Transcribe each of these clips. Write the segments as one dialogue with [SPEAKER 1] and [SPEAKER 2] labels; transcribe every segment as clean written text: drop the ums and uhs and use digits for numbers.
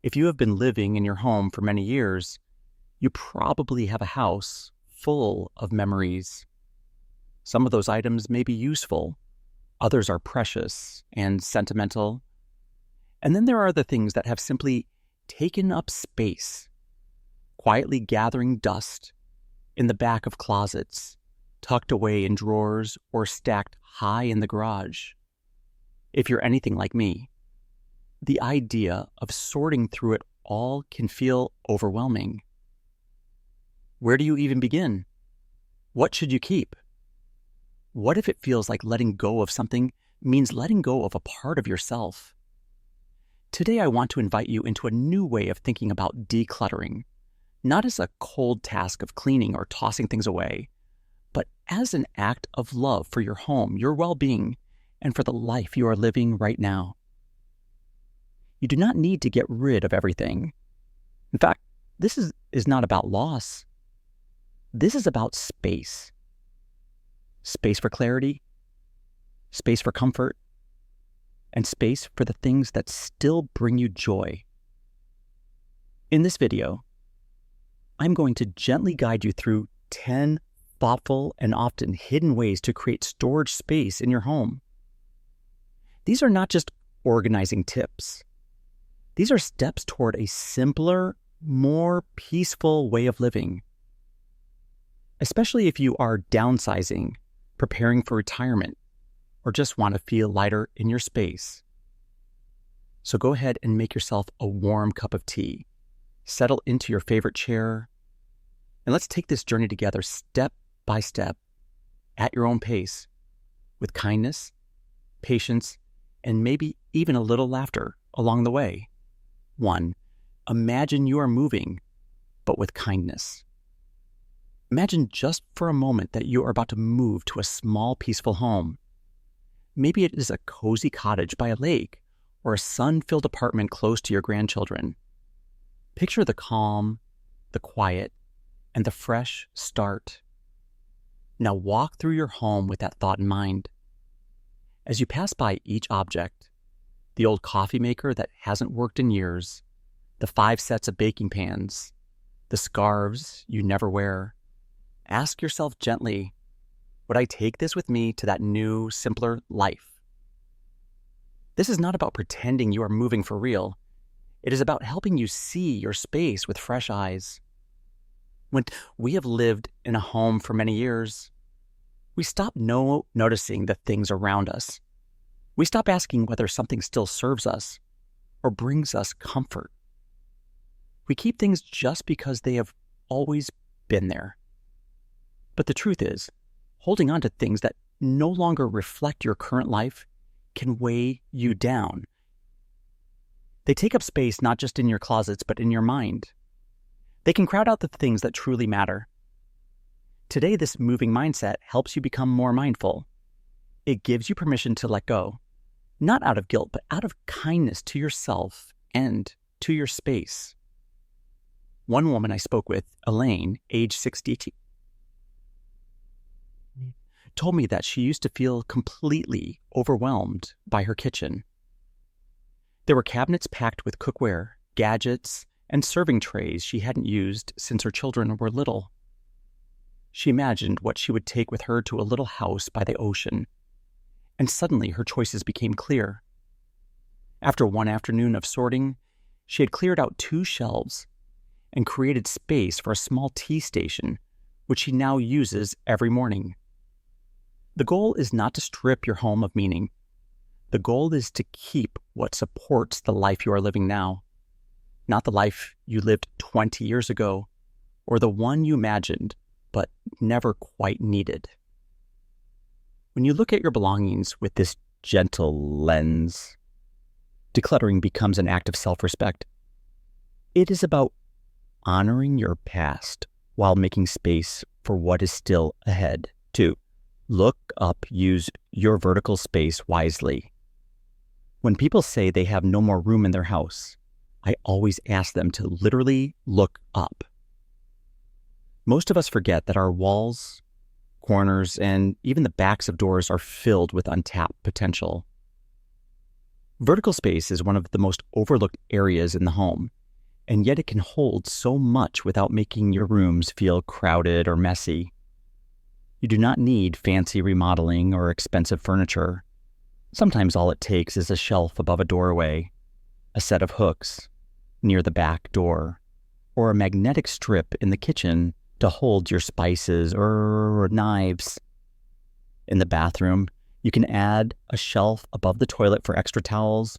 [SPEAKER 1] If you have been living in your home for many years, you probably have a house full of memories. Some of those items may be useful, others are precious and sentimental. And then there are the things that have simply taken up space, quietly gathering dust in the back of closets, tucked away in drawers, or stacked high in the garage. If you're anything like me, the idea of sorting through it all can feel overwhelming. Where do you even begin? What should you keep? What if it feels like letting go of something means letting go of a part of yourself? Today, I want to invite you into a new way of thinking about decluttering, not as a cold task of cleaning or tossing things away, but as an act of love for your home, your well-being, and for the life you are living right now. You do not need to get rid of everything. In fact, this is not about loss. This is about space. Space for clarity, space for comfort, and space for the things that still bring you joy. In this video, I'm going to gently guide you through 10 thoughtful and often hidden ways to create storage space in your home. These are not just organizing tips. These are steps toward a simpler, more peaceful way of living. Especially if you are downsizing, preparing for retirement, or just want to feel lighter in your space. So go ahead and make yourself a warm cup of tea. Settle into your favorite chair, and let's take this journey together step by step, at your own pace, with kindness, patience, and maybe even a little laughter along the way. 1. Imagine you are moving, but with kindness. Imagine just for a moment that you are about to move to a small, peaceful home. Maybe it is a cozy cottage by a lake or a sun-filled apartment close to your grandchildren. Picture the calm, the quiet, and the fresh start. Now walk through your home with that thought in mind. As you pass by each object, the old coffee maker that hasn't worked in years, the 5 sets of baking pans, the scarves you never wear, ask yourself gently, would I take this with me to that new, simpler life? This is not about pretending you are moving for real. It is about helping you see your space with fresh eyes. When we have lived in a home for many years, we stop noticing the things around us. We stop asking whether something still serves us or brings us comfort. We keep things just because they have always been there. But the truth is, holding on to things that no longer reflect your current life can weigh you down. They take up space not just in your closets, but in your mind. They can crowd out the things that truly matter. Today, this moving mindset helps you become more mindful. It gives you permission to let go, not out of guilt, but out of kindness to yourself and to your space. One woman I spoke with, Elaine, age 60, told me that she used to feel completely overwhelmed by her kitchen. There were cabinets packed with cookware, gadgets, and serving trays she hadn't used since her children were little. She imagined what she would take with her to a little house by the ocean, and suddenly her choices became clear. After one afternoon of sorting, she had cleared out 2 shelves and created space for a small tea station, which she now uses every morning. The goal is not to strip your home of meaning. The goal is to keep what supports the life you are living now, not the life you lived 20 years ago, or the one you imagined but never quite needed. When you look at your belongings with this gentle lens, decluttering becomes an act of self-respect. It is about honoring your past while making space for what is still ahead. 2. Look up, use your vertical space wisely. When people say they have no more room in their house, I always ask them to literally look up. Most of us forget that our walls, corners, and even the backs of doors are filled with untapped potential. Vertical space is one of the most overlooked areas in the home. and yet it can hold so much without making your rooms feel crowded or messy. You do not need fancy remodeling or expensive furniture. Sometimes all it takes is a shelf above a doorway, a set of hooks near the back door, or a magnetic strip in the kitchen to hold your spices or knives. In the bathroom, you can add a shelf above the toilet for extra towels.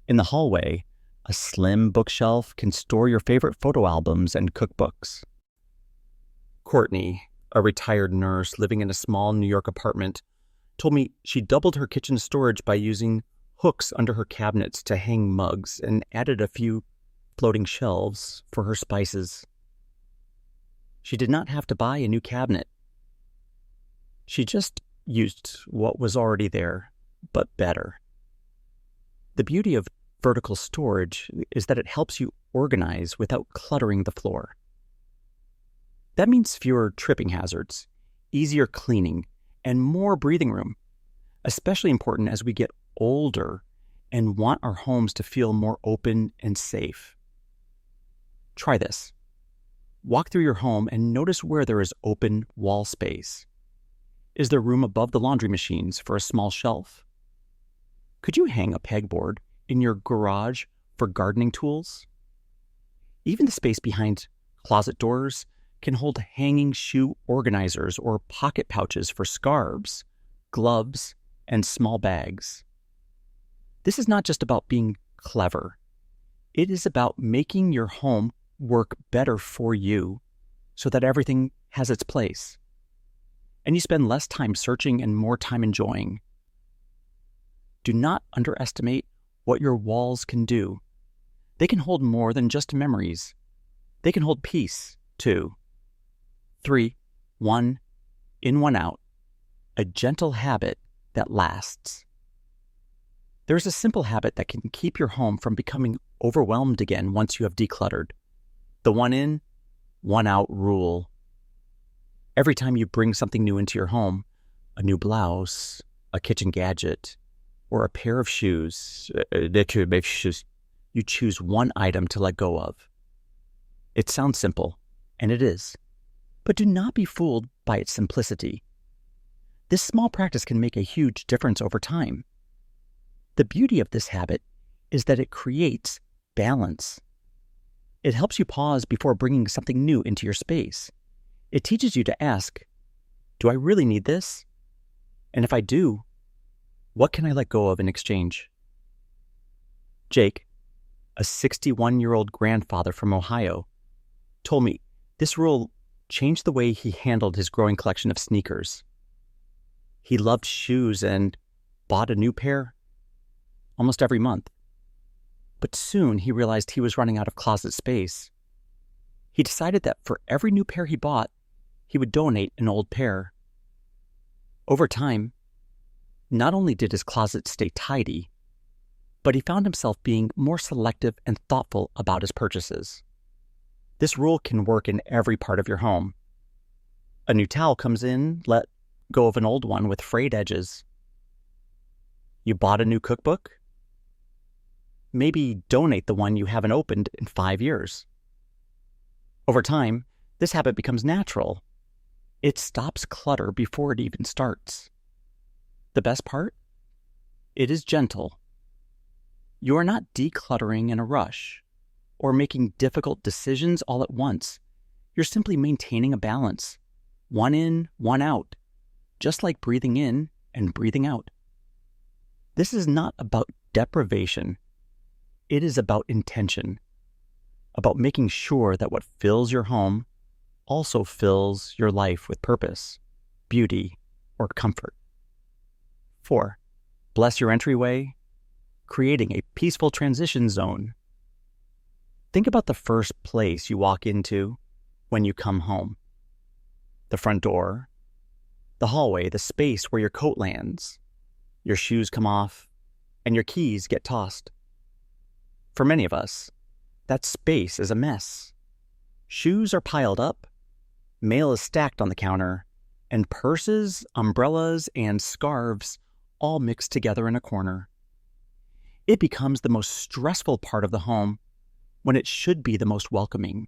[SPEAKER 1] In the hallway, a slim bookshelf can store your favorite photo albums and cookbooks. Courtney, a retired nurse living in a small New York apartment, told me she doubled her kitchen storage by using hooks under her cabinets to hang mugs and added a few floating shelves for her spices. She did not have to buy a new cabinet. She just used what was already there, but better. The beauty of vertical storage is that it helps you organize without cluttering the floor. That means fewer tripping hazards, easier cleaning, and more breathing room, especially important as we get older and want our homes to feel more open and safe. Try this. Walk through your home and notice where there is open wall space. Is there room above the laundry machines for a small shelf? Could you hang a pegboard in your garage for gardening tools? Even the space behind closet doors can hold hanging shoe organizers or pocket pouches for scarves, gloves, and small bags. This is not just about being clever. It is about making your home work better for you so that everything has its place. And you spend less time searching and more time enjoying. Do not underestimate what your walls can do. They can hold more than just memories. They can hold peace, too. 3, 1 in, 1 out. A gentle habit that lasts. There's a simple habit that can keep your home from becoming overwhelmed again once you have decluttered. The 1 in, 1 out rule. Every time you bring something new into your home, a new blouse, a kitchen gadget, or a pair of shoes, you choose one item to let go of. It sounds simple, and it is, but do not be fooled by its simplicity. This small practice can make a huge difference over time. The beauty of this habit is that it creates balance. It helps you pause before bringing something new into your space. It teaches you to ask, do I really need this? And if I do, what can I let go of in exchange? Jake, a 61-year-old grandfather from Ohio, told me this rule changed the way he handled his growing collection of sneakers. He loved shoes and bought a new pair almost every month. But soon he realized he was running out of closet space. He decided that for every new pair he bought, he would donate an old pair. Over time, not only did his closet stay tidy, but he found himself being more selective and thoughtful about his purchases. This rule can work in every part of your home. A new towel comes in, let go of an old one with frayed edges. You bought a new cookbook? Maybe donate the one you haven't opened in 5 years. Over time, this habit becomes natural. It stops clutter before it even starts. The best part? It is gentle. You are not decluttering in a rush or making difficult decisions all at once. You're simply maintaining a balance. 1 in, 1 out, just like breathing in and breathing out. This is not about deprivation. It is about intention, about making sure that what fills your home also fills your life with purpose, beauty, or comfort. 4, bless your entryway, creating a peaceful transition zone. Think about the first place you walk into when you come home. The front door, the hallway, the space where your coat lands, your shoes come off, and your keys get tossed. For many of us, that space is a mess. Shoes are piled up, mail is stacked on the counter, and purses, umbrellas, and scarves all mixed together in a corner. It becomes the most stressful part of the home when it should be the most welcoming.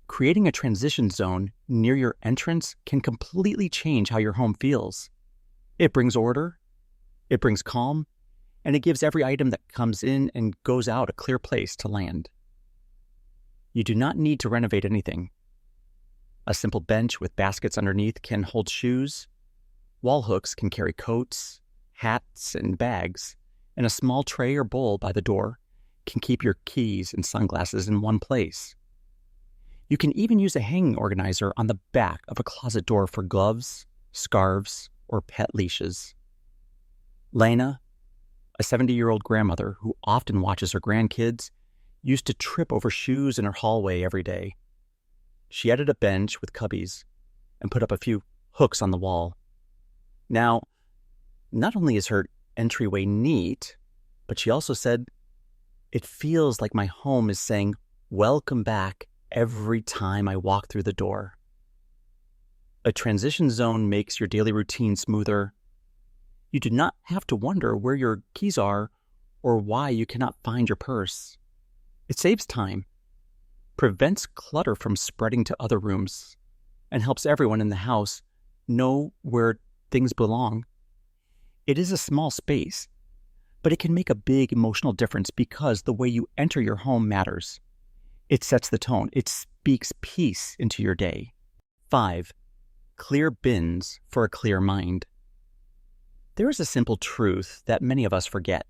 [SPEAKER 1] Creating a transition zone near your entrance can completely change how your home feels. It brings order, it brings calm, and it gives every item that comes in and goes out a clear place to land. You do not need to renovate anything. A simple bench with baskets underneath can hold shoes. Wall hooks can carry coats, hats, and bags, and a small tray or bowl by the door can keep your keys and sunglasses in one place. You can even use a hanging organizer on the back of a closet door for gloves, scarves, or pet leashes. Lena, a 70-year-old grandmother who often watches her grandkids, used to trip over shoes in her hallway every day. She added a bench with cubbies and put up a few hooks on the wall. Now, not only is her entryway neat, but she also said, "It feels like my home is saying, 'Welcome back,' every time I walk through the door." A transition zone makes your daily routine smoother. You do not have to wonder where your keys are or why you cannot find your purse. It saves time, prevents clutter from spreading to other rooms, and helps everyone in the house know where things belong. It is a small space, but it can make a big emotional difference because the way you enter your home matters. It sets the tone. It speaks peace into your day. 5. Clear bins for a clear mind. There is a simple truth that many of us forget.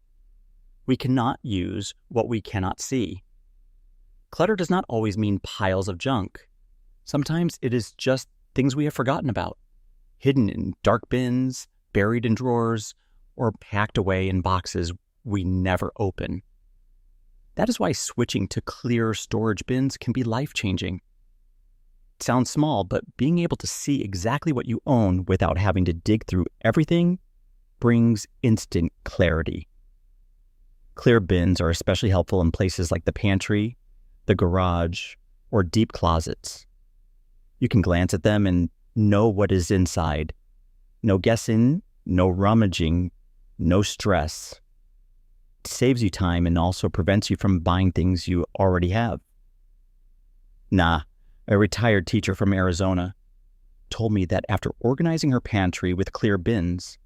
[SPEAKER 1] We cannot use what we cannot see. Clutter does not always mean piles of junk. Sometimes it is just things we have forgotten about, hidden in dark bins, buried in drawers, or packed away in boxes we never open. That is why switching to clear storage bins can be life-changing. It sounds small, but being able to see exactly what you own without having to dig through everything brings instant clarity. Clear bins are especially helpful in places like the pantry, the garage, or deep closets. You can glance at them and know what is inside. No guessing, no rummaging, no stress. It saves you time and also prevents you from buying things you already have. A retired teacher from Arizona, told me that after organizing her pantry with clear bins,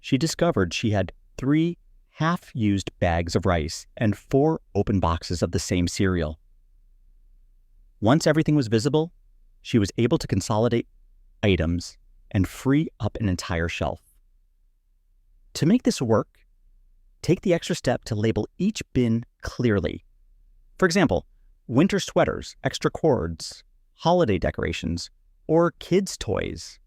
[SPEAKER 1] she discovered she had 3 half-used bags of rice and 4 open boxes of the same cereal. Once everything was visible, she was able to consolidate items and free up an entire shelf. To make this work, take the extra step to label each bin clearly. For example, winter sweaters, extra cords, holiday decorations, or kids' toys.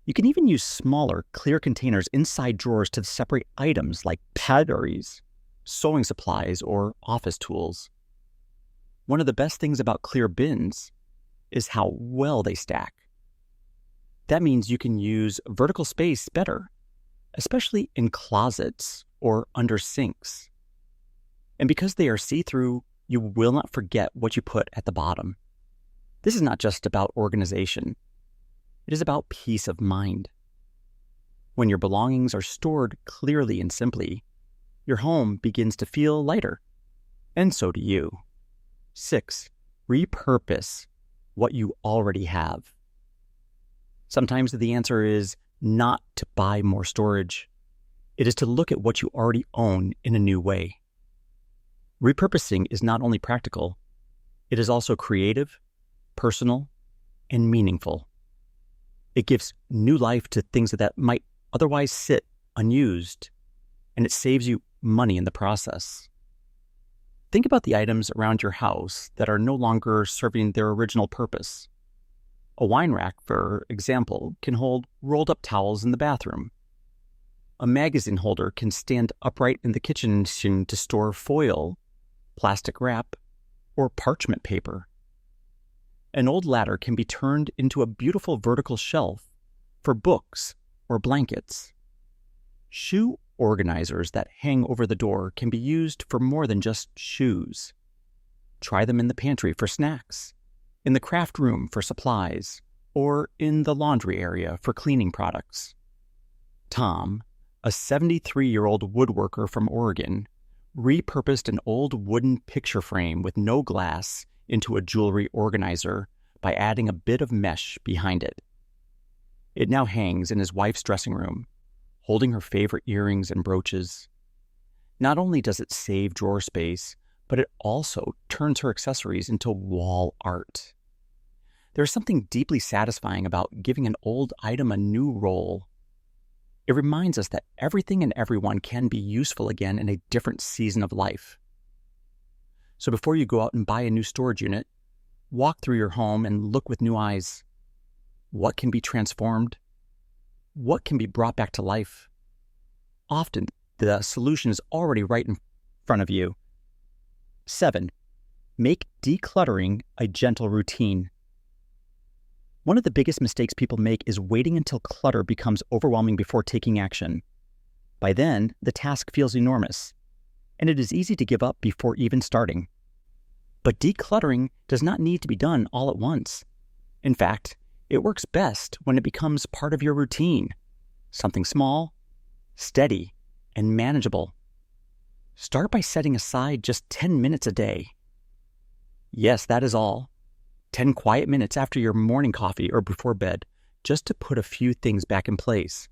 [SPEAKER 1] You can even use smaller, clear containers inside drawers to separate items like batteries, sewing supplies, or office tools. One of the best things about clear bins is how well they stack. That means you can use vertical space better, especially in closets or under sinks. And because they are see-through, you will not forget what you put at the bottom. This is not just about organization. It is about peace of mind. When your belongings are stored clearly and simply, your home begins to feel lighter, and so do you. 6. Repurpose what you already have. Sometimes the answer is not to buy more storage. It is to look at what you already own in a new way. Repurposing is not only practical, it is also creative, personal, and meaningful. It gives new life to things that might otherwise sit unused, and it saves you money in the process. Think about the items around your house that are no longer serving their original purpose. A wine rack, for example, can hold rolled-up towels in the bathroom. A magazine holder can stand upright in the kitchen to store foil, plastic wrap, or parchment paper. An old ladder can be turned into a beautiful vertical shelf for books or blankets. Shoe organizers that hang over the door can be used for more than just shoes. Try them in the pantry for snacks, in the craft room for supplies, or in the laundry area for cleaning products. Tom, a 73-year-old woodworker from Oregon, repurposed an old wooden picture frame with no glass into a jewelry organizer by adding a bit of mesh behind it. It now hangs in his wife's dressing room, holding her favorite earrings and brooches. Not only does it save drawer space, but it also turns her accessories into wall art. There's something deeply satisfying about giving an old item a new role. It reminds us that everything and everyone can be useful again in a different season of life. So before you go out and buy a new storage unit, walk through your home and look with new eyes. What can be transformed? What can be brought back to life? Often, the solution is already right in front of you. 7. Make decluttering a gentle routine. One of the biggest mistakes people make is waiting until clutter becomes overwhelming before taking action. By then, the task feels enormous, and it is easy to give up before even starting. But decluttering does not need to be done all at once. In fact, it works best when it becomes part of your routine, something small, steady, and manageable. Start by setting aside just 10 minutes a day. Yes, that is all. 10 quiet minutes after your morning coffee or before bed, just to put a few things back in place.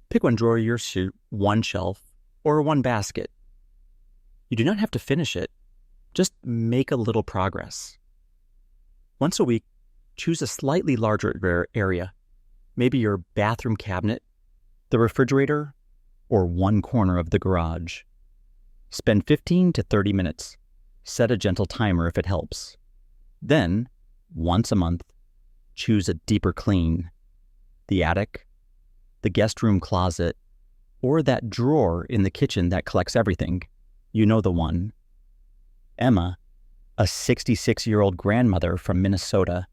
[SPEAKER 1] Pick one drawer of your suit, one shelf, or one basket. You do not have to finish it. Just make a little progress. Once a week, choose a slightly larger area, maybe your bathroom cabinet, the refrigerator, or one corner of the garage. Spend 15 to 30 minutes. Set a gentle timer if it helps. Then, once a month, choose a deeper clean. The attic, the guest room closet, or that drawer in the kitchen that collects everything. You know the one. Emma, a 66-year-old grandmother from Minnesota,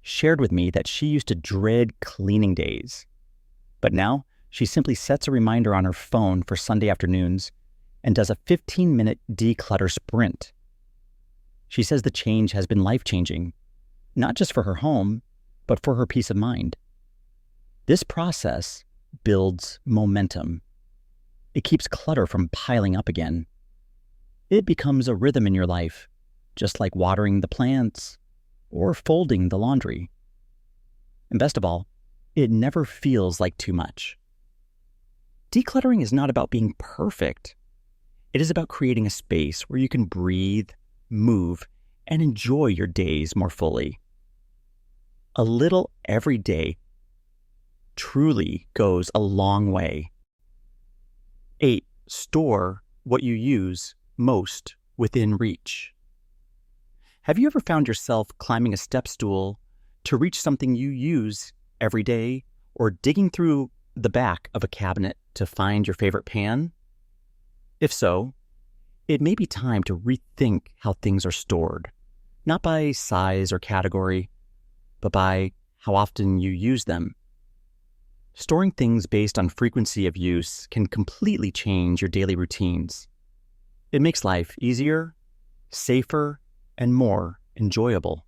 [SPEAKER 1] shared with me that she used to dread cleaning days. But now, she simply sets a reminder on her phone for Sunday afternoons and does a 15-minute declutter sprint. She says the change has been life-changing, not just for her home, but for her peace of mind. This process builds momentum. It keeps clutter from piling up again. It becomes a rhythm in your life, just like watering the plants or folding the laundry. And best of all, it never feels like too much. Decluttering is not about being perfect. It is about creating a space where you can breathe, move, and enjoy your days more fully. A little every day truly goes a long way. 8. Store what you use most within reach. Have you ever found yourself climbing a step stool to reach something you use every day, or digging through the back of a cabinet to find your favorite pan? If so, it may be time to rethink how things are stored, not by size or category, but by how often you use them. Storing things based on frequency of use can completely change your daily routines. It makes life easier, safer, and more enjoyable.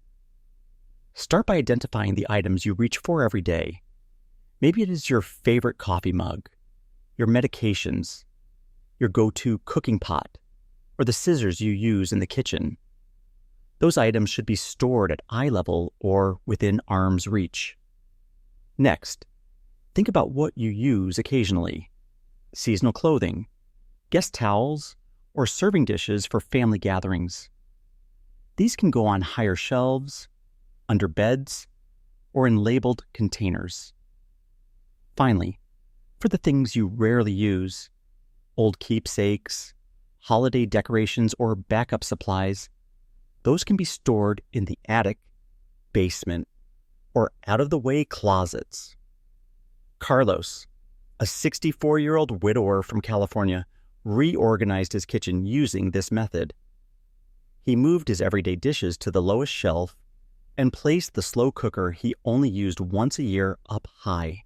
[SPEAKER 1] Start by identifying the items you reach for every day. Maybe it is your favorite coffee mug, your medications, your go-to cooking pot, or the scissors you use in the kitchen. Those items should be stored at eye level or within arm's reach. Next, think about what you use occasionally. Seasonal clothing, guest towels, or serving dishes for family gatherings. These can go on higher shelves, under beds, or in labeled containers. Finally, for the things you rarely use, old keepsakes, holiday decorations, or backup supplies, those can be stored in the attic, basement, or out-of-the-way closets. Carlos, a 64-year-old widower from California, reorganized his kitchen using this method. He moved his everyday dishes to the lowest shelf and placed the slow cooker he only used once a year up high.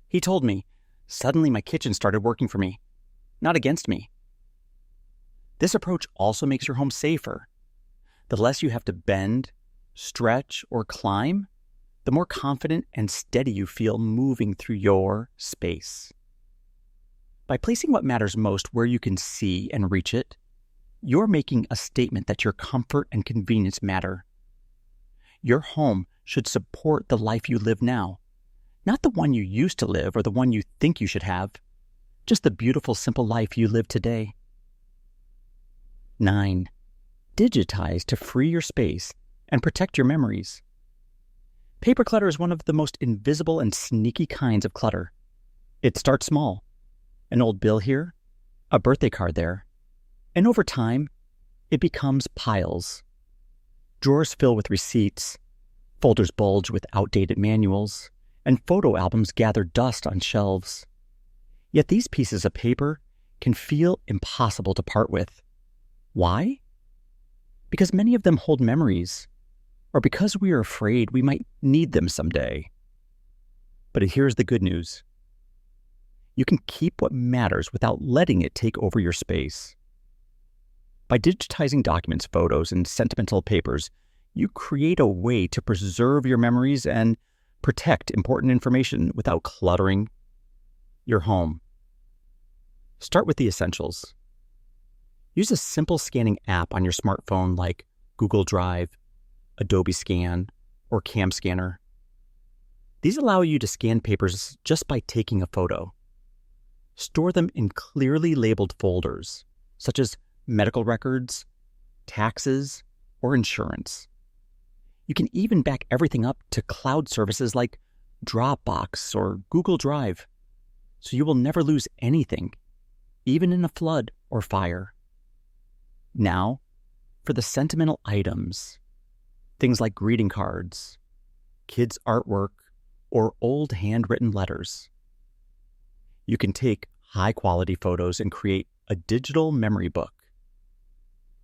[SPEAKER 1] He told me, "Suddenly my kitchen started working for me, not against me." This approach also makes your home safer. The less you have to bend, stretch, or climb, the more confident and steady you feel moving through your space. By placing what matters most where you can see and reach it, you're making a statement that your comfort and convenience matter. Your home should support the life you live now, not the one you used to live or the one you think you should have, just the beautiful, simple life you live today. 9. Digitize to free your space and protect your memories. Paper clutter is one of the most invisible and sneaky kinds of clutter. It starts small. An old bill here, a birthday card there, and over time, it becomes piles. Drawers fill with receipts, folders bulge with outdated manuals, and photo albums gather dust on shelves. Yet these pieces of paper can feel impossible to part with. Why? Because many of them hold memories, or because we are afraid we might need them someday. But here's the good news. You can keep what matters without letting it take over your space. By digitizing documents, photos, and sentimental papers, you create a way to preserve your memories and protect important information without cluttering your home. Start with the essentials. Use a simple scanning app on your smartphone like Google Drive, Adobe Scan, or Cam Scanner. These allow you to scan papers just by taking a photo. Store them in clearly labeled folders, such as medical records, taxes, or insurance. You can even back everything up to cloud services like Dropbox or Google Drive, so you will never lose anything, even in a flood or fire. Now, for the sentimental items, things like greeting cards, kids' artwork, or old handwritten letters. You can take high-quality photos and create a digital memory book.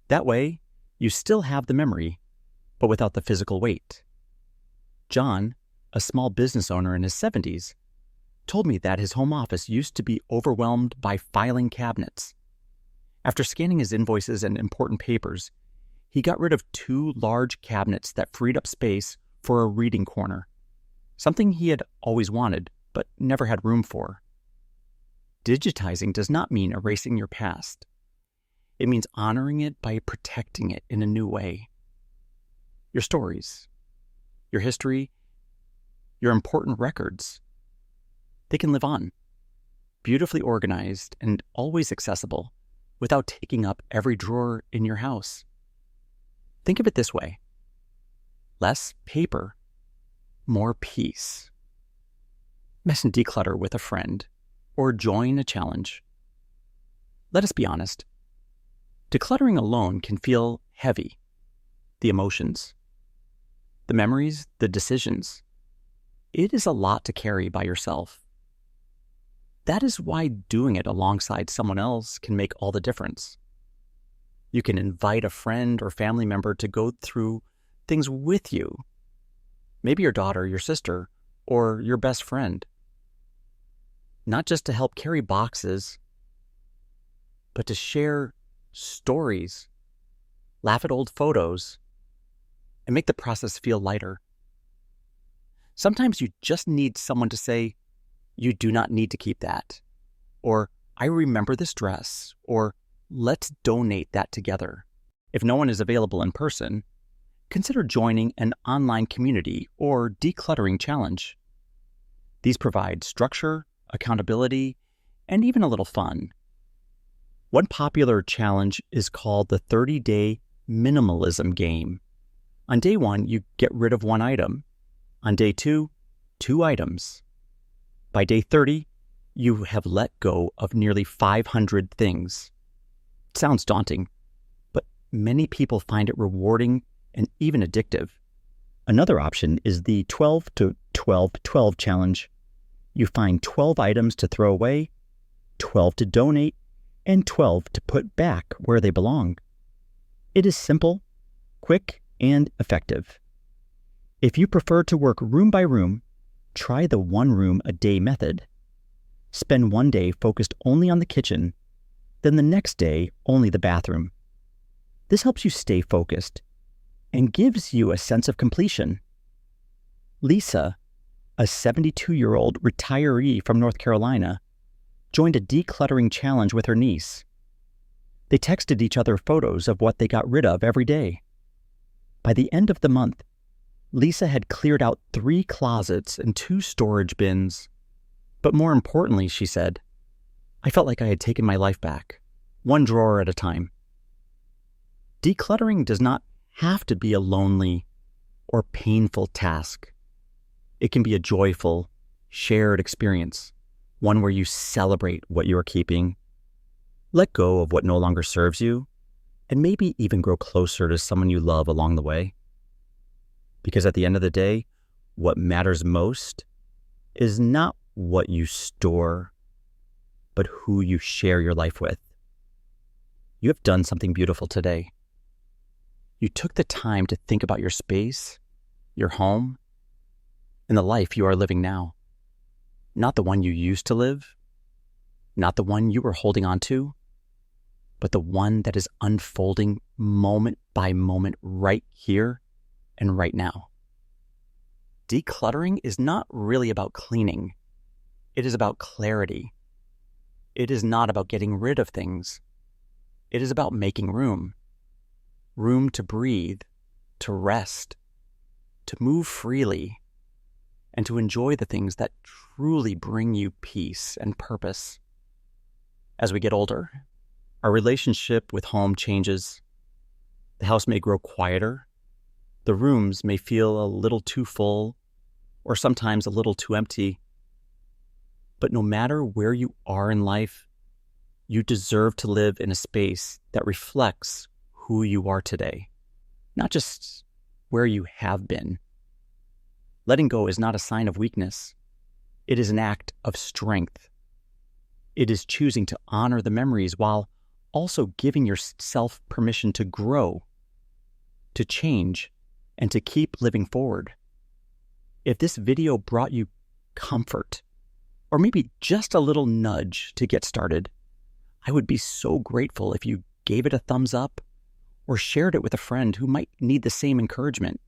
[SPEAKER 1] That way, you still have the memory, but without the physical weight. John, a small business owner in his 70s, told me that his home office used to be overwhelmed by filing cabinets. After scanning his invoices and important papers, he got rid of 2 large cabinets that freed up space for a reading corner, something he had always wanted but never had room for. Digitizing does not mean erasing your past. It means honoring it by protecting it in a new way. Your stories, your history, your important records, they can live on, beautifully organized and always accessible without taking up every drawer in your house. Think of it this way: less paper, more peace. Mess and declutter with a friend or join a challenge. Let us be honest. Decluttering alone can feel heavy. The emotions, the memories, the decisions. It is a lot to carry by yourself. That is why doing it alongside someone else can make all the difference. You can invite a friend or family member to go through things with you. Maybe your daughter, your sister, or your best friend. Not just to help carry boxes, but to share stories, laugh at old photos, and make the process feel lighter. Sometimes you just need someone to say, "You do not need to keep that," or "I remember this dress," or "Let's donate that together." If no one is available in person, consider joining an online community or decluttering challenge. These provide structure, accountability, and even a little fun. One popular challenge is called the 30-day minimalism game. On day 1, you get rid of 1 item. On day 2, 2 items. By day 30, you have let go of nearly 500 things. It sounds daunting, but many people find it rewarding and even addictive. Another option is the 12 to 12-12 challenge. You find 12 items to throw away, 12 to donate, and 12 to put back where they belong. It is simple, quick, and effective. If you prefer to work room by room, try the 1 room a day method. Spend 1 day focused only on the kitchen, then the next day only the bathroom. This helps you stay focused and gives you a sense of completion. Lisa, a 72-year-old retiree from North Carolina, joined a decluttering challenge with her niece. They texted each other photos of what they got rid of every day. By the end of the month, Lisa had cleared out 3 closets and 2 storage bins. But more importantly, she said, I felt like I had taken my life back, one drawer at a time. Decluttering does not have to be a lonely or painful task. It can be a joyful, shared experience, one where you celebrate what you are keeping, let go of what no longer serves you, and maybe even grow closer to someone you love along the way. Because at the end of the day, what matters most is not what you store, but who you share your life with. You have done something beautiful today. You took the time to think about your space, your home, and the life you are living now. Not the one you used to live, not the one you were holding on to, but the one that is unfolding moment by moment right here and right now. Decluttering is not really about cleaning. It is about clarity. It is not about getting rid of things. It is about making room. Room to breathe, to rest, to move freely, and to enjoy the things that truly bring you peace and purpose. As we get older, our relationship with home changes. The house may grow quieter. The rooms may feel a little too full, or sometimes a little too empty. But no matter where you are in life, you deserve to live in a space that reflects who you are today, not just where you have been. Letting go is not a sign of weakness. It is an act of strength. It is choosing to honor the memories while also giving yourself permission to grow, to change, and to keep living forward. If this video brought you comfort, or maybe just a little nudge to get started, I would be so grateful if you gave it a thumbs up or shared it with a friend who might need the same encouragement.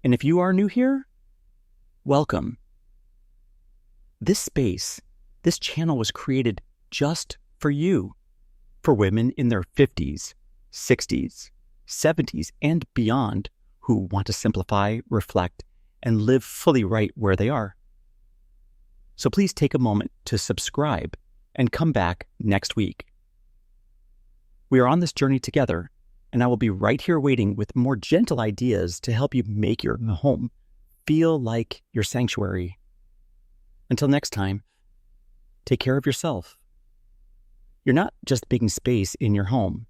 [SPEAKER 1] And if you are new here, welcome. This space, this channel was created just for you, for women in their 50s, 60s, 70s, and beyond who want to simplify, reflect, and live fully right where they are. So please take a moment to subscribe and come back next week. We are on this journey together, and I will be right here waiting with more gentle ideas to help you make your home feel like your sanctuary. Until next time, take care of yourself. You're not just making space in your home.